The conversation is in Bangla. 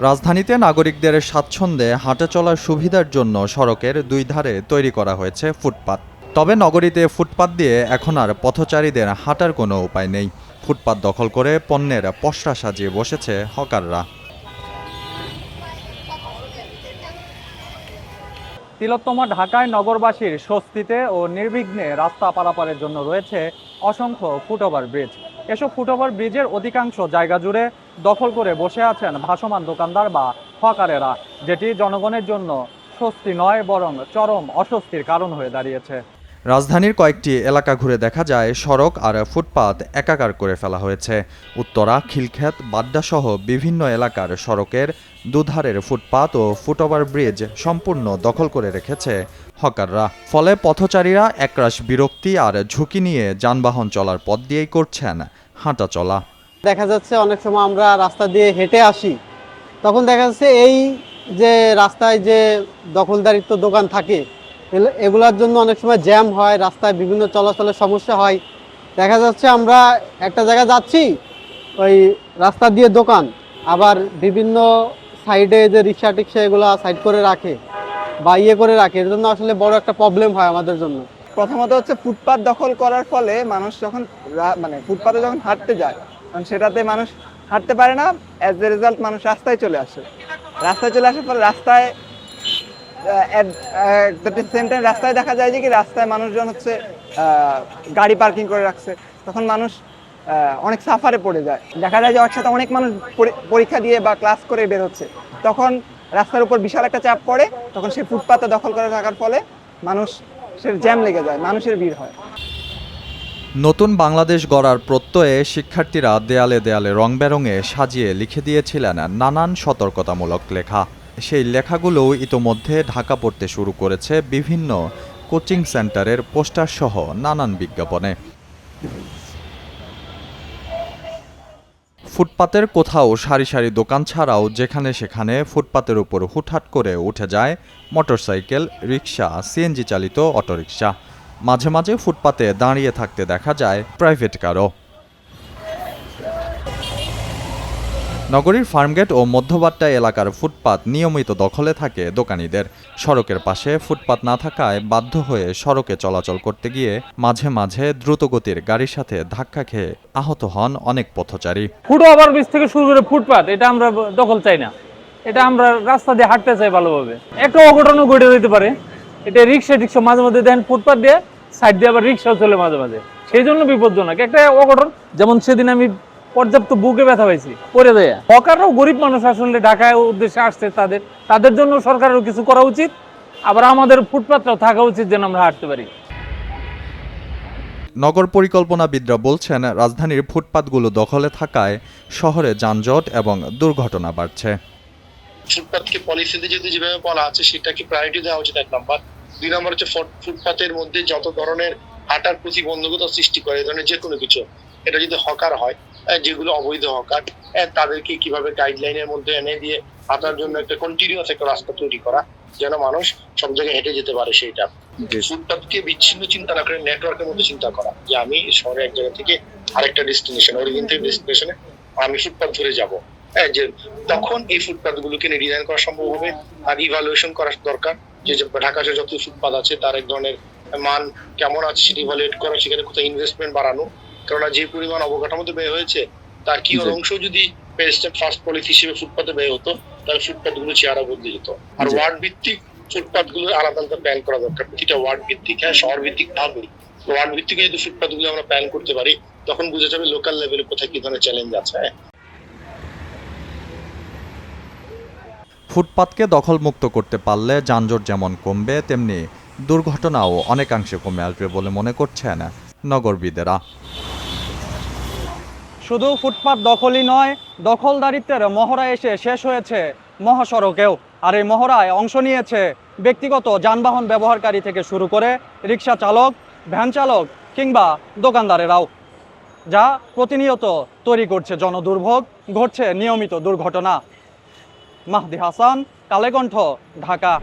রাজধানীতে নাগরিকদের স্বাচ্ছন্দ্যে হাঁটা চলার সুবিধার জন্য সড়কের দুই ধারে তৈরি করা হয়েছে ফুটপাত। তবে নগরীতে ফুটপাত দিয়ে এখন আর পথচারীদের হাঁটার কোনো উপায় নেই। ফুটপাত দখল করে পণ্যের পসরা সাজিয়ে বসেছে হকাররা। তিলোত্তমা ঢাকায় নগরবাসীর স্বস্তিতে ও নির্বিঘ্নে রাস্তা পারাপারের জন্য রয়েছে অসংখ্য ফুটওভার ব্রিজ। এসব ফুটওভার ব্রিজের অধিকাংশ জায়গা জুড়ে দখল করে বসে আছেন ভাসমান দোকানদার বা হকারেরা, যেটি জনগণের জন্য স্বস্তি নয় বরং চরম অস্বস্তির কারণ হয়ে দাঁড়িয়েছে। রাজধানীর কয়েকটি এলাকা ঘুরে দেখা যায় সড়ক আর ফুটপাত একাকার করে ফেলা হয়েছে। উত্তরা, খিলক্ষেত, বাড্ডাসহ বিভিন্ন এলাকার সড়কের দুধারের ফুটপাত ও ফুটওভার ব্রিজ সম্পূর্ণ দখল করে রেখেছে হকাররা। ফলে পথচারীরা একরাশ বিরক্তি আর ঝুঁকি নিয়ে যানবাহন চলার পথ দিয়েই করছেন হাঁটা চলা। দেখা যাচ্ছে অনেক সময় আমরা রাস্তা দিয়ে হেঁটে আসি, তখন দেখা যাচ্ছে এই যে রাস্তায় যে দখলদারিত্ব দোকান থাকে এগুলোর জন্য অনেক সময় জ্যাম হয়, রাস্তায় বিভিন্ন চলাচলের সমস্যা হয়। দেখা যাচ্ছে আমরা একটা জায়গায় যাচ্ছি, ওই রাস্তা দিয়ে দোকান, আবার বিভিন্ন সাইডে যে রিক্সা টিক্সা এগুলো সাইড করে রাখে বা করে রাখে, এর জন্য আসলে বড় একটা প্রবলেম হয় আমাদের জন্য। প্রথমত হচ্ছে ফুটপাত দখল করার ফলে মানুষ যখন ফুটপাতে যখন হাঁটতে যায় তখন সেটাতে মানুষ হাঁটতে পারে না। অ্যাজ এ রেজাল্ট মানুষ রাস্তায় চলে আসার পরে রাস্তায় রাস্তায় দেখা যায় যে কি রাস্তায় মানুষজন হচ্ছে গাড়ি পার্কিং করে রাখছে, তখন মানুষ অনেক সাফারে পড়ে যায়। দেখা যায় যে একসাথে অনেক মানুষ পরীক্ষা দিয়ে বা ক্লাস করে বের হচ্ছে, তখন রাস্তার উপর বিশাল একটা চাপ পড়ে, তখন সেই ফুটপাতে দখল করে থাকার ফলে মানুষের জ্যাম লেগে যায়, মানুষের ভিড় হয়। নতুন বাংলাদেশ গড়ার প্রত্যয়ে শিক্ষার্থীরা দেয়ালে দেয়ালে রং বেরঙে সাজিয়ে লিখে দিয়েছিলেন নানান সতর্কতামূলক লেখা। সেই লেখাগুলোও ইতোমধ্যে ঢাকা পড়তে শুরু করেছে বিভিন্ন কোচিং সেন্টারের পোস্টার সহ নানান বিজ্ঞাপনে। ফুটপাতের কোথাও সারি সারি দোকান ছাড়াও যেখানে সেখানে ফুটপাতের উপর হুটহাট করে উঠে যায় মোটরসাইকেল, রিক্সা, সিএনজি চালিত অটোরিকশা। মাঝে মাঝে ফুটপাতে দাঁড়িয়ে থাকতে দেখা যায় প্রাইভেট কারও। নগরীর ফার্মগেট ও মধ্যবাড্ডা এলাকার ফুটপাত নিয়মিত দখলে থাকে দোকানীদের। সড়কের পাশে ফুটপাত না থাকায় বাধ্য হয়ে সড়কে চলাচল করতে গিয়ে মাঝে মাঝে দ্রুতগতির গাড়ির সাথে ধাক্কা খেয়ে আহত হন অনেক পথচারী। ফুটওভার ব্রিজ থেকে শুরু করে ফুটপাত, এটা আমরা দখল চাই না, এটা আমরা রাস্তা দিয়ে হাঁটতে চাই ভালোভাবে। একটা অঘটনও ঘটে যেতে পারে, এটা রিক্সা মাঝে মাঝে দেখেন ফুটপাত দিয়ে সাইড দিয়ে আবার রিক্সাও চলে মাঝে মাঝে, সেই জন্য বিপজ্জনক একটা অঘটন। যেমন সেদিন আমি পর্যাপ্ত বুকে ব্যথা পাইছি পরে দেয়া। হকাররাও গরিব মানুষ, আসলে ঢাকায় উদ্দেশ্যে আসছে, তাদের জন্য সরকারেরও কিছু করা উচিত, আবার আমাদের ফুটপাতটাও থাকা উচিত যেন আমরা হাঁটতে পারি। নগর পরিকল্পনাবিদরা বলছেন রাজধানীর ফুটপাতগুলো দখলে থাকায় শহরে যানজট এবং দুর্ঘটনা বাড়ছে। ফুটপাতকে পলিসিতে যেভাবে বলা আছে সেটাকে প্রায়োরিটি দেওয়া উচিত, 1 নম্বর। 2 নম্বর হচ্ছে ফুটপাতের মধ্যে যত ধরনের হাঁটার প্রতিবন্ধকতা সৃষ্টি করে, এই ধরনের যে কোনো কিছু, এটা যদি হকার হয়, যেগুলো অবৈধ হকার, তাদেরকে কিভাবে গাইডলাইনের মধ্যে এনে দিয়ে হাঁটার জন্য একটা কন্টিনিউয়াস একটা রাস্তা তৈরি করা, যেন মানুষ সব জায়গায় হেঁটে যেতে পারে। সেইটা ফুটপাতকে বিচ্ছিন্ন চিন্তা না করে নেটওয়ার্কের মধ্যে চিন্তা করা, যে আমি শহরে এক জায়গা থেকে আরেকটা ডেস্টিনেশন, অরিজিন থেকে ডেস্টিনেশনে আমি ফুটপাত ধরে যাব, যে তখন এই ফুটপাত গুলোকে ডিজাইন করা সম্ভব হবে। আর ইভালুয়েশন করা দরকার, যে ঢাকা শহরে যত ফুটপাত আছে তার এক ধরনের মান কেমন আছে সেটা ইভালুয়েট করা, সেখানে কোথাও ইনভেস্টমেন্ট বাড়ানো। কেননা যে পরিমাণ অবকাঠামোতে ব্যয় হয়েছে তার কি অংশ যদি ফার্স্ট পলিসি হিসেবে ফুটপাতে ব্যয় হতো, তাহলে ফুটপাত গুলো চেহারা বদলে যেত। আর ওয়ার্ড ভিত্তিক ফুটপাত গুলো আলাদা আলাদা প্ল্যান করা দরকার, প্রতিটা ওয়ার্ড ভিত্তিক, শহর ভিত্তিক ভাবে ওয়ার্ড ভিত্তিক যদি ফুটপাত গুলো আমরা প্ল্যান করতে পারি, তখন বোঝা যাবে লোকাল লেভেলে কোথায় কি ধরনের চ্যালেঞ্জ আছে। ফুটপাতকে দখলমুক্ত করতে পারলে যানজট যেমন কমবে, তেমনি দুর্ঘটনাও অনেকাংশে কমে আসবে বলে মনে করছেন নগরবিদেরা। শুধু ফুটপাত দখলই নয়, দখলদারিত্বের মহড়া এসে শেষ হয়েছে মহাসড়কেও। আর এই মহড়ায় অংশ নিয়েছে ব্যক্তিগত যানবাহন ব্যবহারকারী থেকে শুরু করে রিক্সা চালক, ভ্যান চালক কিংবা দোকানদারেরাও, যা প্রতিনিয়ত তৈরি করছে জনদুর্ভোগ, ঘটছে নিয়মিত দুর্ঘটনা। মাহদি হাসান, কালেকণ্ঠ, ঢাকা।